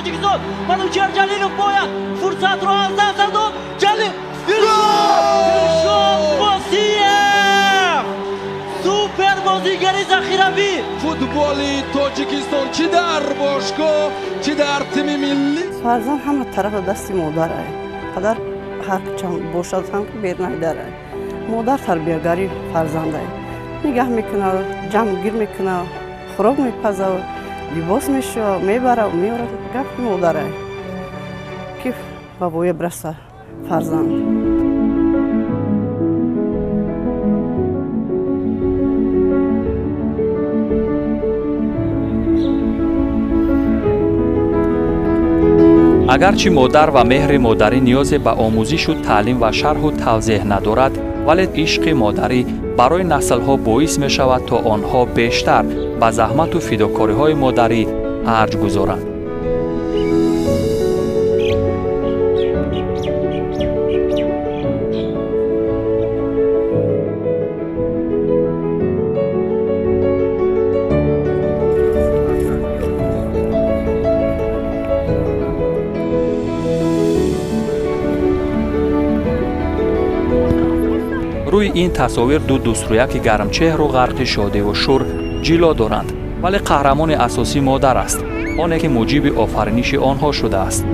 توجیکستان منوچهر جلیلوف باید فرصت رو از دست داد. جلیل دلشاد بازیف سوپر بازیگری ذخیروی فوتبالی توجیکستان چی در باشگاه چی در تیم ملی. فرزند همه طرف دستی مادره. پدر هر چند باشد هم که بیر نداره. مادر تربیتگری فرزنده. نگاه میکنه، جمع گیر میکنه، خوراک میپزه، لباس میشه، میبره و میاره. گپ مادره. کیف بابای برسه فرزند. اگرچه مادر و مهر مادری نیاز به آموزش و تعلیم و شرح و توضیح ندارد، ولی عشق مادری برای نسل‌ها باعث می شود تا آنها بیشتر به زحمت و فداکاری‌های مادری ارج گذارند. روی این تصاویر دو دوسترویک گرمچهر و غرق شادی و شور جلوه دارند، ولی قهرمان اساسی مادر است، آنی که موجب آفرینش آنها شده است.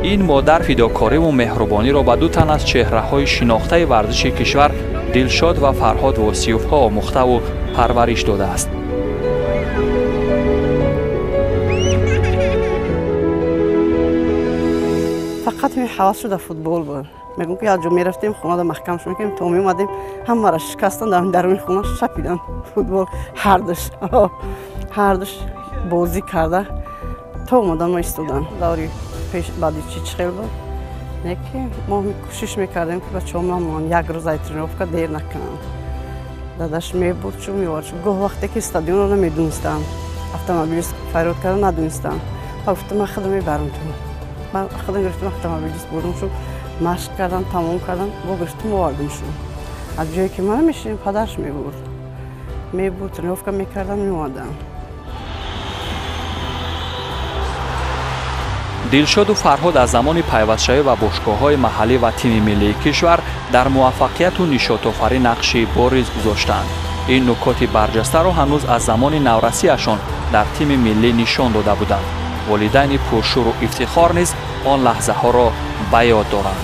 این مادر فداکاری و مهربانی را به دو تن از چهره‌های شناخته ورزش کشور دلشاد و فرهاد واسیوف‌ها آموخته و پرورش داده است. فقط می حواس شده فوتبال بود. میگم که از جا میرفتیم خونه محکم شد میکنیم تا میومدیم همه را شکستن درون خونه شپیدن فوتبال هر دوش بازی کرده تا اومدن ما ایستادن دوری پیش بعدی چی خیلی بود نه که ما کوشش میکردیم که بچه‌هامون یک روز ترینوفکا دیر نکنن. داداش میبرد چون میوارد گاه وقتی که استادیون رو نمیدونستم اتومبیلیست فرود کردن ندونستم گفتم من خودم میبرم تو من خودم گرفتم اتومبیلیست بردم شو مشق کردم تمام کردم با گرفتم آوردم شو از جایی که من میشیم پدرش میبرد ترینوفکا میکردم میومدم. دلشاد و فرهاد از زمان پیوست‌شوی و باشگاه‌های محلی و تیم ملی کشور در موفقیت و نشاط‌آفرینی نقشی بارز گذاشتند. این نکات برجسته را هنوز از زمان نورسی‌شان در تیم ملی نشان داده بودند. والدین پرشور و افتخار نیز آن لحظه‌ها را به یاد دارند.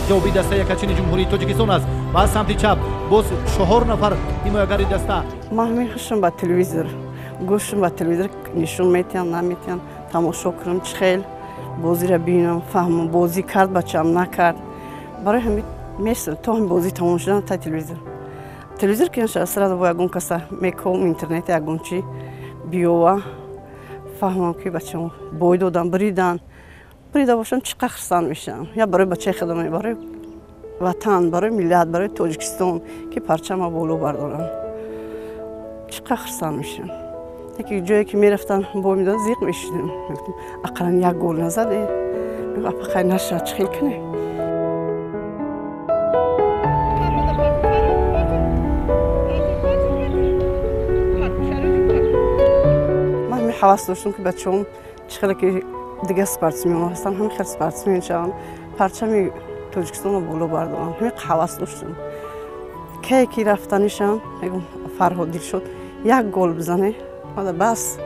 جوابی دسته یکچین جمهوری تاجیکستان است و از سمت چپ باز 4 نفر حمایتگری دسته. من میخوام با تلویزیون گوشم با تلویزیون نشون میتونم نمیتونم تماشا کنم چخیل بازی را ببینم فهمم بازی کرد بچه‌ام نکرد برای همین میشم تا هم بازی تمام شدن تا تلویزیون که نشه سر با یگون کسا میکوم اینترنت یگون چی بیوه فهمم که بچه‌ام بوی دادن بریده باشم چقدر خرسان میشم یا برای بچه خودم برای وطن برای ملت برای تاجیکستان که پرچم بالا بردارم چقدر خرسان میشم. یکی جایی که میرفتن با میداد زیق میشدیم اقلا یک گل نزده اپا نشد چخیل کنه. من می حواس داشتم که بچه‌ام چخیل که دیگه سپارتسمن هستن همین خیلی سپارتسمن شدن پرچم تاجیکستان رو بالا بردارن همین حواس داشتم که رفتنشان میگم فرهاد دلشاد یک گل بزنه ماده بس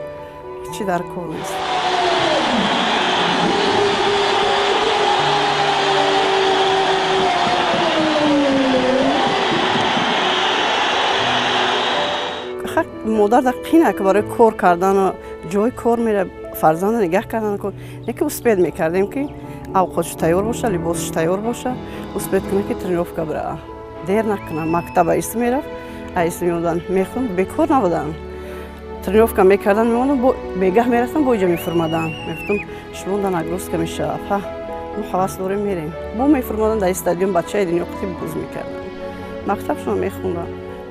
چی در کار نیست. مادر دقیقه که برای کار کردن و جای کار میره فرزند نگه کردن کن یکی اسپید میکردیم که اوقاتش تیار باشه لباسش تیار باشه اسپید کنه که ترینوفکا بره دیر نکنه مکتب ایست میرفت ایست میموندن میخون بیکار نبودن ترینوفکا میکردن میموندن بگه میرفتن با اینجا میفرمادن میفتم شموندن اگروز که میشه ما حواس داریم میریم با میفرمادن در استادیوم بچه دنیا قطعی بوز میکردن مکتبشون میخوندن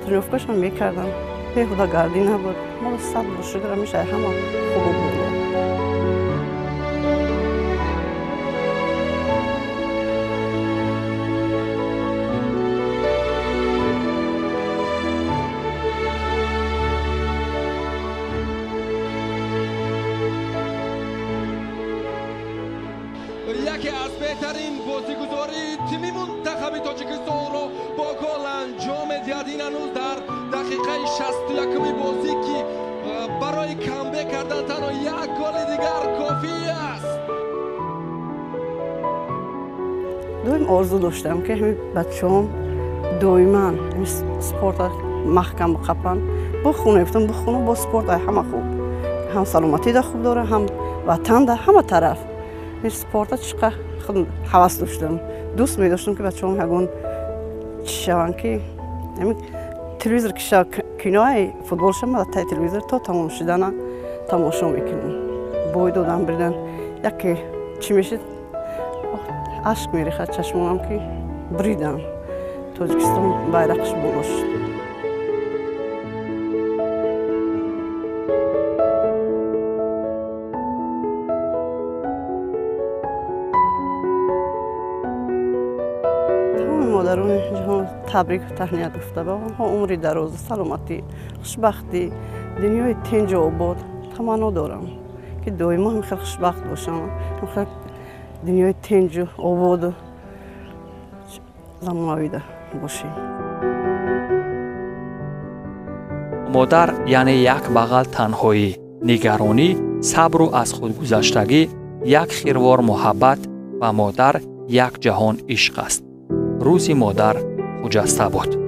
ترینوفکاشون میکردن بیهوده گردی نبود ما صد شکر میشه همه خوب بود. بهترین بازیگزاری تیم منتخب تاجیکستان را با گل انجام داد. این هنوز در دقیقه 61 بازی که برای کامبک کردن تنها یک گل دیگر کافی است. دویم آرزو داشتم که همین بچه‌ام دائما سپورت محکم بخپن، بخونه با سپورت همه خوب، هم سلامتی ده خوب داره، هم وطن ده، همه طرف. این سپورت چقدر حواس داشتم، دوست می داشتم که بچه‌ام یگون شون که همین تلویزیون که کنای فوتبال شما تا تلویزیون تا تمام شدن تماشا میکنم. بوی دادم بردن یکی چی میشه عشق میریخه چشمام که بریدم تاجیکستان bayrakش بولش. تمام مادران جهان تبریک و تهنیت گفته با آنها عمری دراز، سلامتی، خوشبختی، دنیای تنج و آباد تمنا دارم که دائما هم خیلی خوشبخت باشم، خیلی دنیای تنج و آباد و زمانویده باشیم. مادر یعنی یک بغل تنهایی، نگرانی، صبر و از خودگذشتگی، یک خیروار محبت و مادر یک جهان عشق است. روزی مادر خجسته بود.